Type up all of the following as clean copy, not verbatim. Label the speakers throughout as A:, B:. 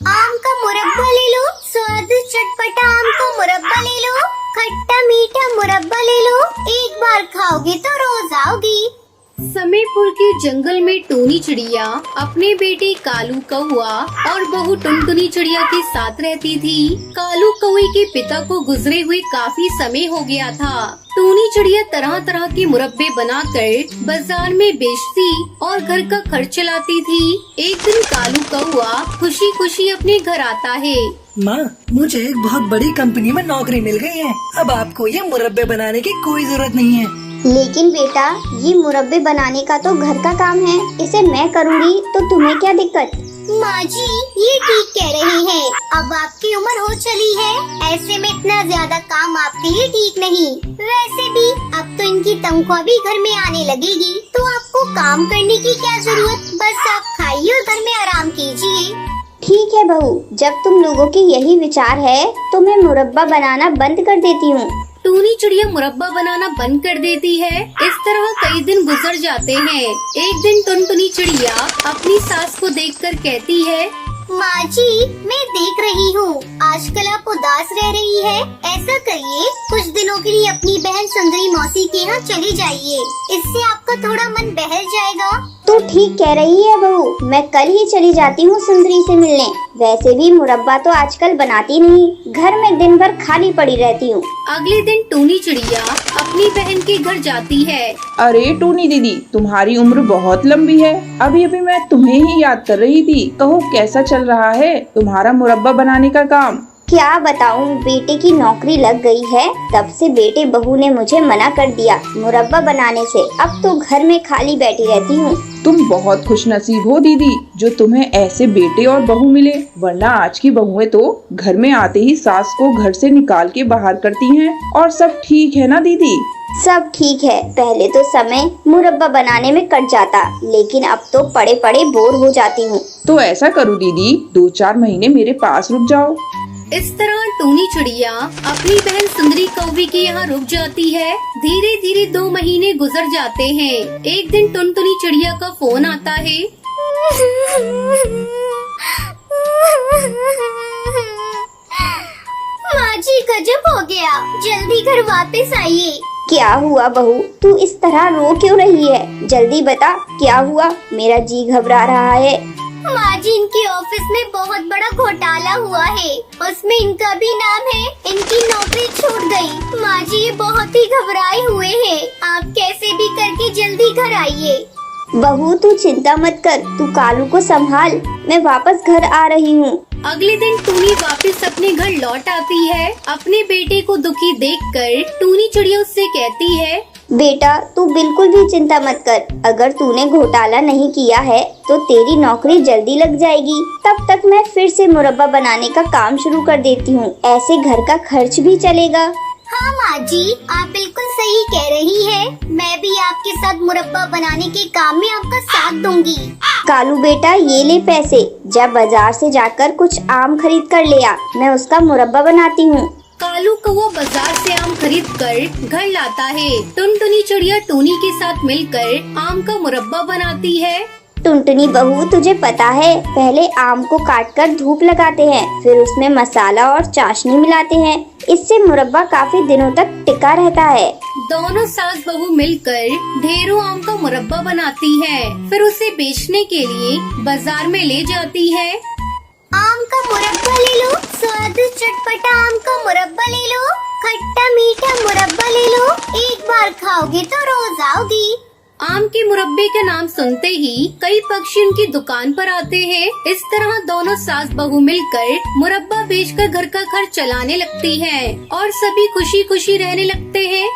A: आम का मुरब्बा ले लो, स्वाद चटपटा आम का मुरब्बा ले लो, खट्टा मीठा मुरब्बा ले लो, एक बार खाओगे तो रोज आओगी।
B: समीरपुर के जंगल में टूनी चिड़िया अपने बेटे कालू कौआ और बहू टुनटुनी चिड़िया के साथ रहती थी। कालू कौए के पिता को गुजरे हुए काफी समय हो गया था। टूनी चिड़िया तरह तरह के मुरब्बे बनाकर बाजार में बेचती और घर का खर्च चलाती थी। एक दिन कालू कौआ खुशी खुशी अपने घर आता है।
C: माँ, मुझे एक बहुत बड़ी कंपनी में नौकरी मिल गई है। अब आपको ये मुरब्बे बनाने की कोई जरूरत नहीं है।
A: लेकिन बेटा, ये मुरब्बे बनाने का तो घर का काम है, इसे मैं करूँगी तो तुम्हें क्या दिक्कत? माँ जी, ये ठीक कह रही हैं। अब आपकी उम्र हो चली है, ऐसे में इतना ज्यादा काम आपके लिए ठीक नहीं। वैसे भी अब तो इनकी तनख्वाह भी घर में आने लगेगी, तो आपको काम करने की क्या जरूरत। बस आप खाइए और घर में आराम कीजिए। ठीक है बहू, जब तुम लोगों की यही विचार है तो मैं मुरब्बा बनाना बंद कर देती हूँ।
B: टूनी चिड़िया मुरब्बा बनाना बंद कर देती है। इस तरह कई दिन गुजर जाते हैं। एक दिन टुनटुनी चिड़िया अपनी सास को देखकर कहती है,
A: माँ जी, मैं देख रही हूँ आजकल आप उदास रह रही है। ऐसा करिए, कुछ दिनों के लिए अपनी बहन सुंदरी मौसी के यहाँ चली जाइए, इससे आपका थोड़ा मन बहल जाएगा। तू ठीक कह रही है बहू, मैं कल ही चली जाती हूँ सुंदरी से मिलने। वैसे भी मुरब्बा तो आजकल बनाती नहीं, घर में दिन भर खाली पड़ी रहती हूँ।
B: अगले दिन टूनी चिड़िया अपनी बहन के घर जाती है।
D: अरे टूनी दीदी, तुम्हारी उम्र बहुत लंबी है। अभी अभी मैं तुम्हें ही याद कर रही थी। कहो, कैसा चल रहा है तुम्हारा मुरब्बा बनाने का काम?
A: क्या बताऊं, बेटे की नौकरी लग गई है। तब से बेटे बहू ने मुझे मना कर दिया मुरब्बा बनाने से। अब तो घर में खाली बैठी रहती हूँ।
D: तुम बहुत खुशनसीब हो दीदी, जो तुम्हें ऐसे बेटे और बहू मिले, वरना आज की बहुएं तो घर में आते ही सास को घर से निकाल के बाहर करती हैं। और सब ठीक है ना दीदी?
A: सब ठीक है। पहले तो समय मुरब्बा बनाने में कट जाता, लेकिन अब तो पड़े पड़े बोर हो जाती हूँ।
D: तो ऐसा करो दीदी, 2-4 महीने मेरे पास रुक जाओ।
B: इस तरह टूनी चिड़िया अपनी बहन सुंदरी कौवी के यहाँ रुक जाती है। धीरे धीरे 2 महीने गुजर जाते हैं। एक दिन टुनटुनी चिड़िया का फोन आता है।
A: माँ जी, गजब हो गया, जल्दी घर वापस आइए। क्या हुआ बहू, तू इस तरह रो क्यों रही है? जल्दी बता, क्या हुआ? मेरा जी घबरा रहा है। माँ जी, इनके ऑफिस में बहुत बड़ा घोटाला हुआ है, उसमें इनका भी नाम है। इनकी नौकरी छूट गई। माँ जी, ये बहुत ही घबराए हुए हैं। आप कैसे भी करके जल्दी घर आइए। बहू, तू चिंता मत कर, तू कालू को संभाल, मैं वापस घर आ रही हूँ।
B: अगले दिन टूनी वापस अपने घर लौट आती है। अपने बेटे को दुखी देखकर टूनी चिड़िया उससे कहती है,
A: बेटा, तू बिल्कुल भी चिंता मत कर। अगर तूने घोटाला नहीं किया है तो तेरी नौकरी जल्दी लग जाएगी। तब तक मैं फिर से मुरब्बा बनाने का काम शुरू कर देती हूँ, ऐसे घर का खर्च भी चलेगा। हाँ माँ जी, आप बिल्कुल सही कह रही है। मैं भी आपके साथ मुरब्बा बनाने के काम में आपका साथ दूंगी। कालू बेटा, ये ले पैसे, जा बाजार से जाकर कुछ आम खरीद कर ले आ, मैं उसका मुरब्बा बनाती हूँ।
B: कालू कौवा बाजार से आम खरीद कर घर लाता है। टुनटुनी चिड़िया टूनी के साथ मिलकर आम का मुरब्बा बनाती है।
A: टुनटुनी बहू, तुझे पता है, पहले आम को काटकर धूप लगाते हैं, फिर उसमें मसाला और चाशनी मिलाते हैं। इससे मुरब्बा काफी दिनों तक टिका रहता है।
B: दोनों सास बहू मिलकर ढेरों आम का मुरब्बा बनाती है, फिर उसे बेचने के लिए बाजार में ले जाती है।
A: आम का मुरब्बा ले लो, स्वाद चटपटा आम का मुरब्बा ले लो, खट्टा मीठा मुरब्बा ले लो, एक बार खाओगे तो रोज आओगी।
B: आम के मुरब्बे का नाम सुनते ही कई पक्षी उनकी दुकान पर आते हैं। इस तरह दोनों सास बहू मिलकर मुरब्बा बेचकर घर का खर्च चलाने लगती हैं और सभी खुशी खुशी रहने लगते हैं।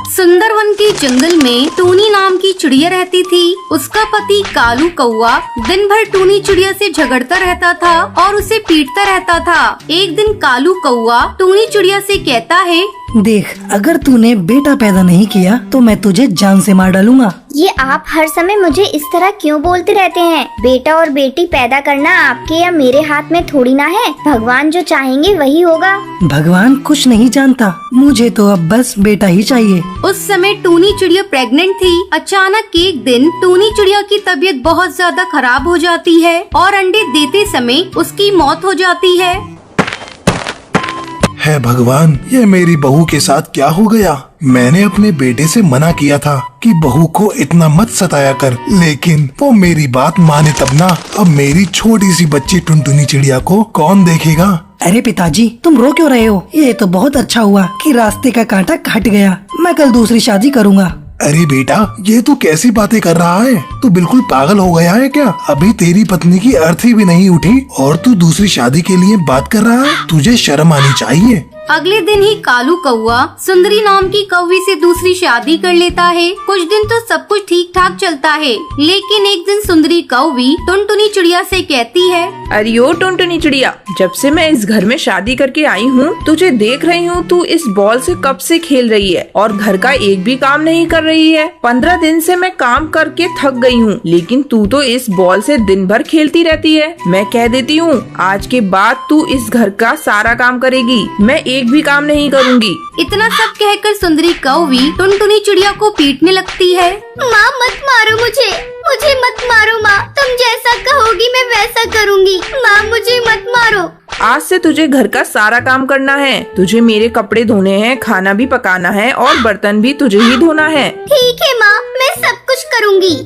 B: सुंदरवन के जंगल में टूनी नाम की चिड़िया रहती थी। उसका पति कालू कौआ दिन भर टूनी चिड़िया से झगड़ता रहता था और उसे पीटता रहता था। एक दिन कालू कौआ टूनी चिड़िया से कहता है,
C: देख, अगर तूने बेटा पैदा नहीं किया तो मैं तुझे जान से मार डालूंगा।
A: ये आप हर समय मुझे इस तरह क्यों बोलते रहते हैं? बेटा और बेटी पैदा करना आपके या मेरे हाथ में थोड़ी ना है। भगवान जो चाहेंगे वही होगा।
C: भगवान कुछ नहीं जानता, मुझे तो अब बस बेटा ही चाहिए।
B: उस समय टूनी चिड़िया प्रेग्नेंट थी। अचानक एक दिन टूनी चिड़िया की तबीयत बहुत ज्यादा खराब हो जाती है और अंडे देते समय उसकी मौत हो जाती है।
E: है भगवान, ये मेरी बहू के साथ क्या हो गया? मैंने अपने बेटे से मना किया था कि बहू को इतना मत सताया कर, लेकिन वो मेरी बात माने तब ना। अब मेरी छोटी सी बच्ची टुनटुनी चिड़िया को कौन देखेगा?
C: अरे पिताजी, तुम रो क्यों रहे हो? ये तो बहुत अच्छा हुआ कि रास्ते का कांटा कट गया। मैं कल दूसरी शादी करूँगा।
E: अरे बेटा, ये तू कैसी बातें कर रहा है? तू बिल्कुल पागल हो गया है क्या? अभी तेरी पत्नी की अर्थी भी नहीं उठी और तू दूसरी शादी के लिए बात कर रहा है? तुझे शर्म आनी चाहिए।
B: अगले दिन ही कालू कौआ सुंदरी नाम की कौवी से दूसरी शादी कर लेता है। कुछ दिन तो सब कुछ ठीक ठाक चलता है, लेकिन एक दिन सुंदरी कौवी टुनटुनी चिड़िया से कहती है,
D: अरे ओ टुनटुनी चिड़िया, जब से मैं इस घर में शादी करके आई हूँ तुझे देख रही हूँ, तू इस बॉल से कब से खेल रही है और घर का एक भी काम नहीं कर रही है। 15 दिन से मैं काम करके थक गई हूँ, लेकिन तू तो इस बॉल से दिन भर खेलती रहती है। मैं कह देती हूँ आज के बाद तू इस घर का सारा काम करेगी, मैं एक भी काम नहीं करूँगी।
B: इतना सब कहकर सुंदरी कौवी टुनटुनी चिड़िया को पीटने लगती है।
A: माँ मत मारो मुझे मत मारो माँ, तुम जैसा कहोगी मैं वैसा करूँगी। माँ मुझे मत मारो।
D: आज से तुझे घर का सारा काम करना है। तुझे मेरे कपड़े धोने हैं, खाना भी पकाना है और बर्तन भी तुझे ही धोना है।
A: ठीक है माँ, मैं सब कुछ करूँगी।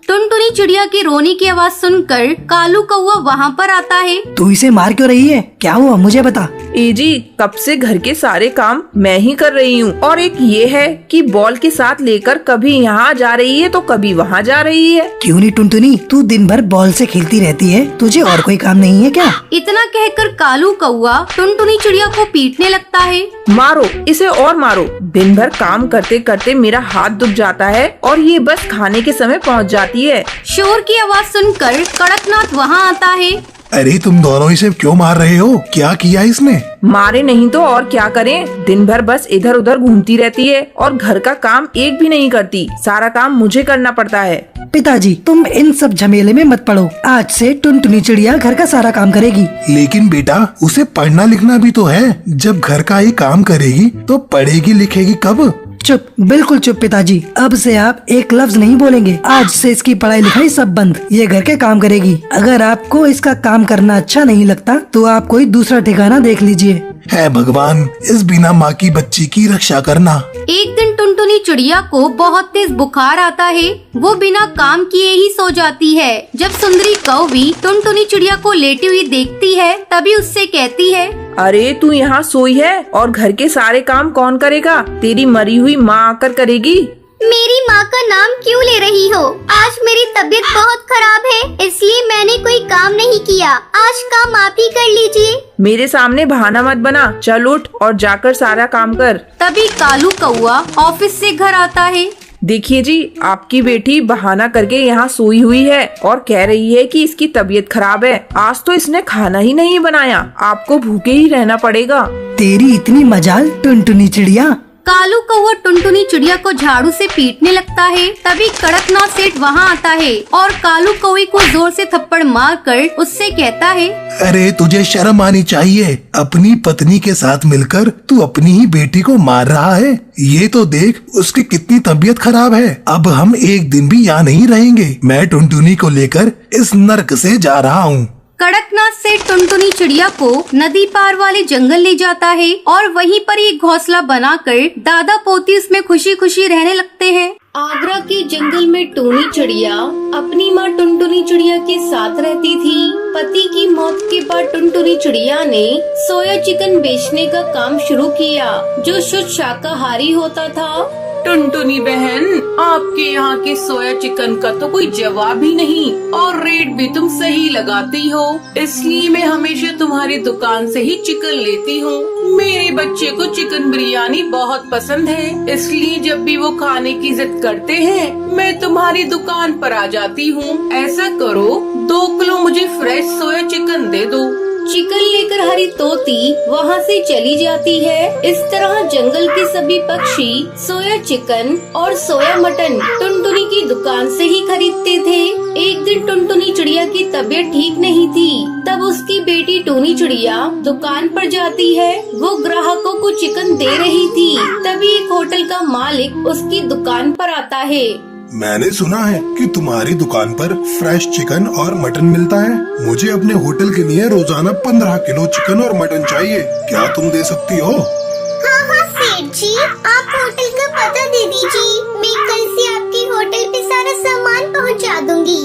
B: टुनटुनी चिड़िया की रोने की आवाज सुनकर कालू कौआ वहाँ पर आता है।
C: तू इसे मार क्यों रही है? क्या हुआ मुझे बता।
D: ए जी, कब से घर के सारे काम मैं ही कर रही हूँ और एक ये है कि बॉल के साथ लेकर कभी यहाँ जा रही है तो कभी वहाँ जा रही है।
C: क्यों नहीं टुनटुनी, तू दिन भर बॉल से खेलती रहती है, तुझे और कोई काम नहीं है क्या?
B: इतना कहकर कालू कौआ टुनटुनी चिड़िया को पीटने लगता है।
D: मारो इसे और मारो। दिन भर काम करते करते मेरा हाथ दुख जाता है और ये बस खाने के समय पहुँच जाती है।
B: शोर की आवाज सुनकर कड़कनाथ वहाँ आता है।
E: अरे तुम दोनों इसे क्यों मार रहे हो? क्या किया इसने?
D: मारे नहीं तो और क्या करें, दिन भर बस इधर उधर घूमती रहती है और घर का काम एक भी नहीं करती। सारा काम मुझे करना पड़ता है।
C: पिताजी, तुम इन सब झमेले में मत पड़ो। आज से टुनटुनी चिड़िया घर का सारा काम करेगी।
E: लेकिन बेटा, उसे पढ़ना लिखना भी तो है। जब घर का ही काम करेगी तो पढ़ेगी लिखेगी कब?
C: चुप, बिल्कुल चुप पिताजी। अब से आप एक लफ्ज नहीं बोलेंगे। आज से इसकी पढ़ाई लिखाई सब बंद। ये घर के काम करेगी। अगर आपको इसका काम करना अच्छा नहीं लगता तो आप कोई दूसरा ठिकाना देख लीजिए।
E: है भगवान, इस बिना माँ की बच्ची की रक्षा करना।
B: एक दिन टुनटुनी चिड़िया को बहुत तेज बुखार आता है। वो बिना काम किए ही सो जाती है। जब सुंदरी कौवी टुनटुनी चिड़िया को लेटी हुई देखती है तभी उससे कहती है,
D: अरे तू यहाँ सोई है और घर के सारे काम कौन करेगा? तेरी मरी हुई माँ आकर करेगी।
A: मेरी माँ का नाम क्यों ले रही हो? आज मेरी तबीयत बहुत खराब है, इसलिए मैंने कोई काम नहीं किया। आज काम आप ही कर लीजिए।
D: मेरे सामने बहाना मत बना, चल उठ और जाकर सारा काम कर।
B: तभी कालू कौआ ऑफिस से घर आता है।
D: देखिए जी, आपकी बेटी बहाना करके यहाँ सोई हुई है और कह रही है कि इसकी तबीयत खराब है। आज तो इसने खाना ही नहीं बनाया, आपको भूखे ही रहना पड़ेगा।
C: तेरी इतनी मजाल टुनटुनी चिड़िया।
B: कालू कौआ टुनटुनी चिड़िया को झाड़ू से पीटने लगता है। तभी कड़कनाथ सेठ वहाँ आता है और कालू कौवे को जोर से थप्पड़ मारकर उससे कहता है,
E: अरे तुझे शर्म आनी चाहिए। अपनी पत्नी के साथ मिलकर तू अपनी ही बेटी को मार रहा है। ये तो देख उसकी कितनी तबीयत खराब है। अब हम एक दिन भी यहाँ नहीं रहेंगे। मैं टुनटुनी को लेकर इस नर्क से जा रहा हूँ।
B: कड़कनाथ सेठ टुनटुनी चिड़िया को नदी पार वाले जंगल ले जाता है और वहीं पर एक घोंसला बनाकर दादा पोती उसमें खुशी खुशी रहने लगते हैं। आगरा के जंगल में टूनी चिड़िया अपनी माँ टुनटुनी चिड़िया के साथ रहती थी। पति की मौत के बाद टुनटुनी चिड़िया ने सोया चिकन बेचने का काम शुरू किया, जो शुद्ध शाकाहारी होता था।
F: टुनटुनी बहन, आपके यहाँ के सोया चिकन का तो कोई जवाब ही नहीं और रेट भी तुम सही लगाती हो, इसलिए मैं हमेशा तुम्हारी दुकान से ही चिकन लेती हूँ। मेरे बच्चे को चिकन बिरयानी बहुत पसंद है, इसलिए जब भी वो खाने की जिद करते हैं मैं तुम्हारी दुकान पर आ जाती हूँ। ऐसा करो, 2 किलो मुझे फ्रेश सोया चिकन दे दो।
B: चिकन लेकर हरी तोती वहाँ से चली जाती है। इस तरह जंगल के सभी पक्षी सोया चिकन और सोया मटन टुनटुनी की दुकान से ही खरीदते थे। एक दिन टुनटुनी चिड़िया की तबीयत ठीक नहीं थी, तब उसकी बेटी टूनी चिड़िया दुकान पर जाती है। वो ग्राहकों को चिकन दे रही थी, तभी एक होटल का मालिक उसकी दुकान पर आता है।
E: मैंने सुना है कि तुम्हारी दुकान पर फ्रेश चिकन और मटन मिलता है। मुझे अपने होटल के लिए रोजाना 15 किलो चिकन और मटन चाहिए। क्या तुम दे सकती हो?
A: हाँ हाँ सेठ जी, आप होटल का पता दे दीजिए। मैं कल से आपके होटल पे सारा सामान पहुंचा दूंगी।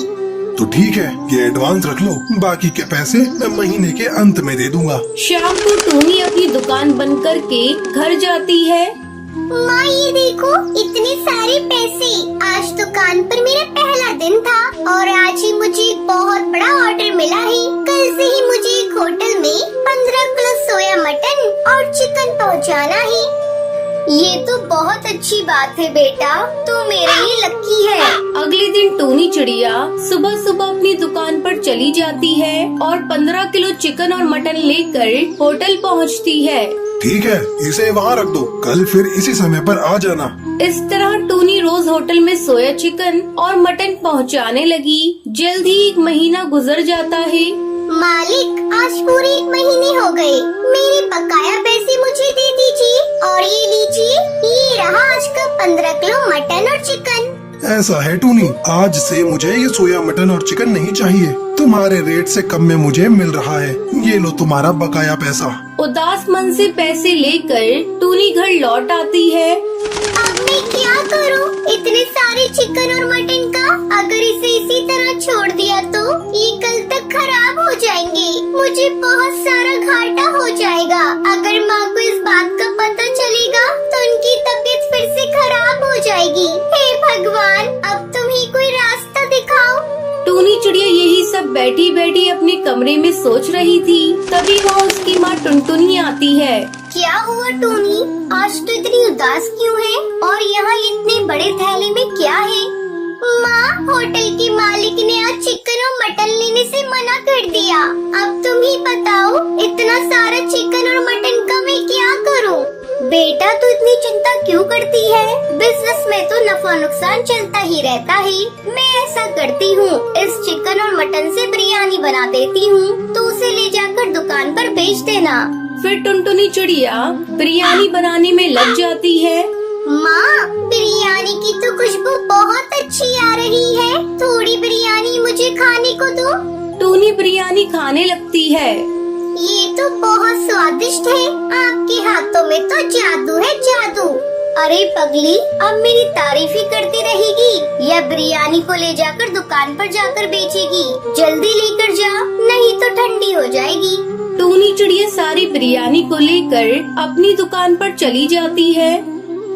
E: तो ठीक है, ये एडवांस रख लो, बाकी के पैसे मैं महीने के अंत में दे दूंगा।
B: शाम को टूनी अपनी दुकान बंद करके घर जाती है।
A: माँ ये देखो, इतने सारे पैसे। आज दुकान पर मेरा पहला दिन था और आज ही मुझे एक बहुत बड़ा ऑर्डर मिला है। कल से ही मुझे एक होटल में 15 किलो सोया मटन और चिकन पहुंचाना है। ये तो बहुत अच्छी बात है बेटा, तू मेरे ही लक्की है।
B: अगले दिन टूनी चिड़िया सुबह सुबह अपनी दुकान पर चली जाती है और 15 किलो चिकन और मटन लेकर होटल पहुंचती है।
E: ठीक है, इसे वहाँ रख दो, कल फिर इसी समय पर आ जाना।
B: इस तरह टूनी रोज होटल में सोया चिकन और मटन पहुंचाने लगी। जल्द ही 1 महीना गुजर जाता है।
A: मालिक, आज पूरे 1 महीने हो गए। मेरे बकाया पैसे मुझे दे दीजिए और ये लीजिए, ये रहा आज का 15 किलो मटन और चिकन।
E: ऐसा है टूनी, आज से मुझे ये सोया मटन और चिकन नहीं चाहिए। तुम्हारे रेट से कम में मुझे मिल रहा है। ये लो तुम्हारा बकाया पैसा।
B: उदास मन से पैसे लेकर टूनी घर लौट आती है।
A: अब मैं क्या करूं? इतने सारे चिकन और मटन का अगर इसे इसी तरह छोड़ दिया तो ये कल तक खराब हो जाएंगे। मुझे बहुत सारा घाटा हो जाएगा। अगर माँ को इस बात का पता चलेगा तो उनकी तबीयत फिर से खराब हो जाएगी। हे भगवान, अब तुम ही कोई रास्ता दिखाओ।
B: टूनी चिड़िया यही सब बैठी बैठी अपने कमरे में सोच रही थी। तभी वहाँ उसकी माँ टुनटुनी आती है।
A: क्या हुआ टूनी, आज तो इतनी उदास क्यों है? और यहाँ इतने बड़े थैले में क्या है? माँ, होटल की मालिक ने आज चिकन और मटन लेने से मना कर दिया। अब तुम ही बताओ, इतना सारा चिकन और मटन का मैं क्या करूँ? बेटा, तू इतनी चिंता क्यों करती है? बिजनेस में तो नफा नुकसान चलता ही रहता है। मैं ऐसा करती हूँ, इस चिकन और मटन से बिरयानी बना देती हूँ, तो उसे ले जाकर दुकान पर बेच देना।
B: फिर टुनटुनी चिड़िया बिरयानी बनाने में लग जाती है।
A: माँ, बिरयानी की तो खुशबू बहुत अच्छी आ रही है। थोड़ी बिरयानी मुझे खाने को दो।
B: टूनी बिरयानी खाने लगती है।
A: ये तो बहुत स्वादिष्ट है। आपके हाथों में तो जादू है, जादू। अरे पगली, अब मेरी तारीफ ही करती रहेगी या बिरयानी को ले जाकर दुकान पर जाकर बेचेगी? जल्दी लेकर जा, नहीं तो ठंडी हो जाएगी।
B: टूनी चिड़िया सारी बिरयानी को लेकर अपनी दुकान पर चली जाती है।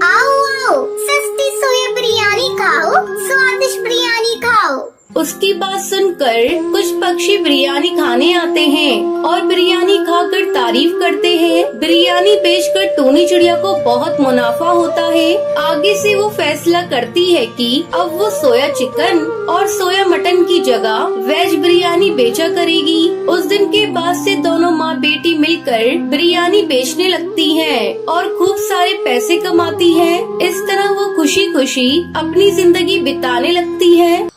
A: आओ आओ, सस्ती सोया बिरयानी खाओ, स्वादिष्ट बिरयानी खाओ।
B: उसकी बात सुनकर कुछ पक्षी बिरयानी खाने आते हैं और बिरयानी खाकर तारीफ करते हैं। बिरयानी बेचकर टूनी चिड़िया को बहुत मुनाफा होता है। आगे से वो फैसला करती है कि अब वो सोया चिकन और सोया मटन की जगह वेज बिरयानी बेचा करेगी। उस दिन के बाद से दोनों माँ बेटी मिलकर बिरयानी बेचने लगती हैं और खूब सारे पैसे कमाती है। इस तरह वो खुशी खुशी अपनी जिंदगी बिताने लगती है।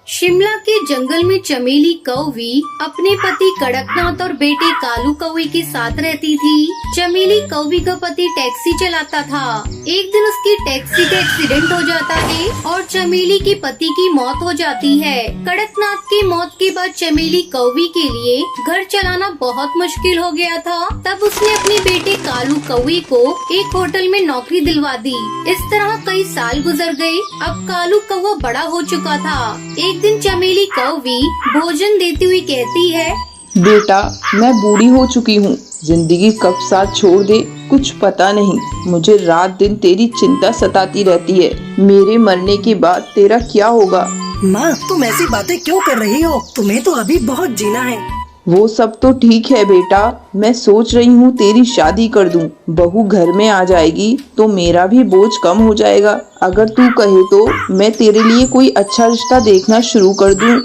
B: शिमला के जंगल में चमेली कौवी अपने पति कड़कनाथ और बेटे कालू कौवे के साथ रहती थी। चमेली कौवी का पति टैक्सी चलाता था। एक दिन उसकी टैक्सी का एक्सीडेंट हो जाता है और चमेली के पति की मौत हो जाती है। कड़कनाथ की मौत के बाद चमेली कौवी के लिए घर चलाना बहुत मुश्किल हो गया था। तब उसने अपने बेटे कालू कौवे को एक होटल में नौकरी दिलवा दी। इस तरह कई साल गुजर गए। अब कालू कौवा बड़ा हो चुका था। एक दिन चमेली कौवी भोजन देती हुई कहती है,
G: बेटा, मैं बूढ़ी हो चुकी हूँ। जिंदगी कब साथ छोड़ दे कुछ पता नहीं। मुझे रात दिन तेरी चिंता सताती रहती है। मेरे मरने के बाद तेरा क्या होगा?
C: माँ, तुम ऐसी बातें क्यों कर रही हो? तुम्हें तो अभी बहुत जीना है।
G: वो सब तो ठीक है बेटा, मैं सोच रही हूँ तेरी शादी कर दूँ। बहू घर में आ जाएगी तो मेरा भी बोझ कम हो जाएगा। अगर तू कहे तो मैं तेरे लिए कोई अच्छा रिश्ता देखना शुरू कर दूँ।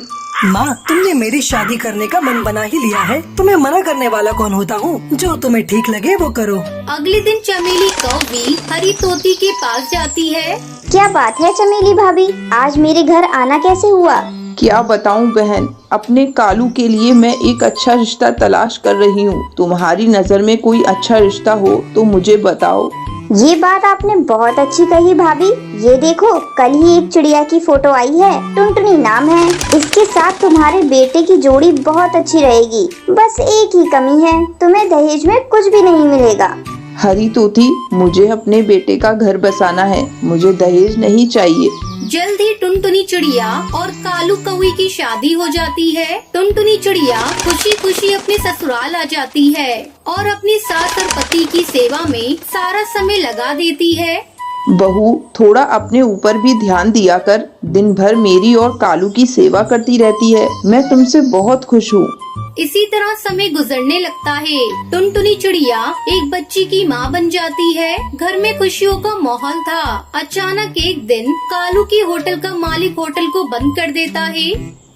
C: माँ, तुमने मेरी शादी करने का मन बना ही लिया है, तुम्हें मना करने वाला कौन होता हूँ। जो तुम्हें ठीक लगे वो करो।
B: अगले दिन चमेली कौवी हरी तोती के पास जाती है।
A: क्या बात है चमेली भाभी, आज मेरे घर आना कैसे हुआ?
G: क्या बताऊं बहन, अपने कालू के लिए मैं एक अच्छा रिश्ता तलाश कर रही हूँ। तुम्हारी नज़र में कोई अच्छा रिश्ता हो तो मुझे बताओ।
A: ये बात आपने बहुत अच्छी कही भाभी। ये देखो, कल ही एक चिड़िया की फोटो आई है, टुनटुनी नाम है। इसके साथ तुम्हारे बेटे की जोड़ी बहुत अच्छी रहेगी। बस एक ही कमी है, तुम्हें दहेज में कुछ भी नहीं मिलेगा।
G: हरी तोती, मुझे अपने बेटे का घर बसाना है, मुझे दहेज नहीं चाहिए।
B: जल्द ही टुनटुनी चिड़िया और कालू कौवे की शादी हो जाती है। टुनटुनी चिड़िया खुशी खुशी अपने ससुराल आ जाती है और अपनी सास और पति की सेवा में सारा समय लगा देती है।
G: बहू, थोड़ा अपने ऊपर भी ध्यान दिया कर। दिन भर मेरी और कालू की सेवा करती रहती है। मैं तुमसे बहुत खुश हूँ।
B: इसी तरह समय गुजरने लगता है। टुनटुनी चिड़िया एक बच्ची की माँ बन जाती है। घर में खुशियों का माहौल था। अचानक एक दिन कालू की होटल का मालिक होटल को बंद कर देता है।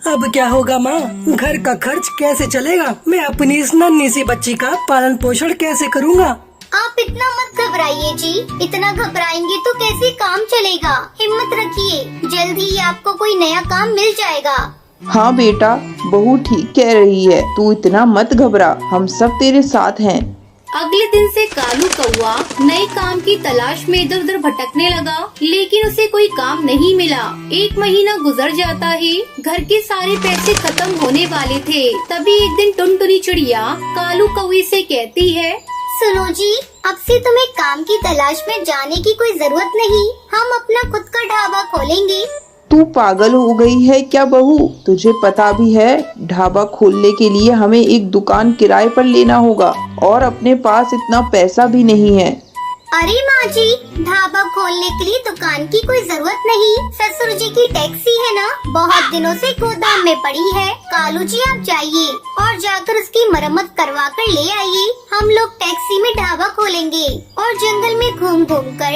C: अब क्या होगा माँ, घर का खर्च कैसे चलेगा? मैं अपनी इस नन्ही सी बच्ची का पालन पोषण कैसे करूँगा?
A: आप इतना मत घबराइए जी, इतना घबराएंगे तो कैसे काम चलेगा। हिम्मत रखिए, जल्द ही आपको कोई नया काम मिल जाएगा।
G: हाँ बेटा, बहू ठीक कह रही है, तू इतना मत घबरा, हम सब तेरे साथ हैं।
B: अगले दिन से कालू कौवा नए काम की तलाश में इधर उधर भटकने लगा, लेकिन उसे कोई काम नहीं मिला। एक महीना गुजर जाता है। घर के सारे पैसे खत्म होने वाले थे। तभी एक दिन टुनटुनी चिड़िया कालू कौवे से कहती है,
A: सुनो जी, अब से तुम्हें काम की तलाश में जाने की कोई जरूरत नहीं। हम अपना खुद का ढाबा खोलेंगे।
G: तू पागल हो गई है क्या बहू? तुझे पता भी है ढाबा खोलने के लिए हमें एक दुकान किराए पर लेना होगा और अपने पास इतना पैसा भी नहीं है।
A: अरे माँ जी, ढाबा खोलने के लिए दुकान की कोई जरूरत नहीं। ससुर जी की टैक्सी है ना, बहुत दिनों से गोदाम में पड़ी है। कालू जी आप जाइए और जाकर उसकी मरम्मत करवा कर ले आइए। हम लोग टैक्सी में ढाबा खोलेंगे और जंगल में घूम घूम कर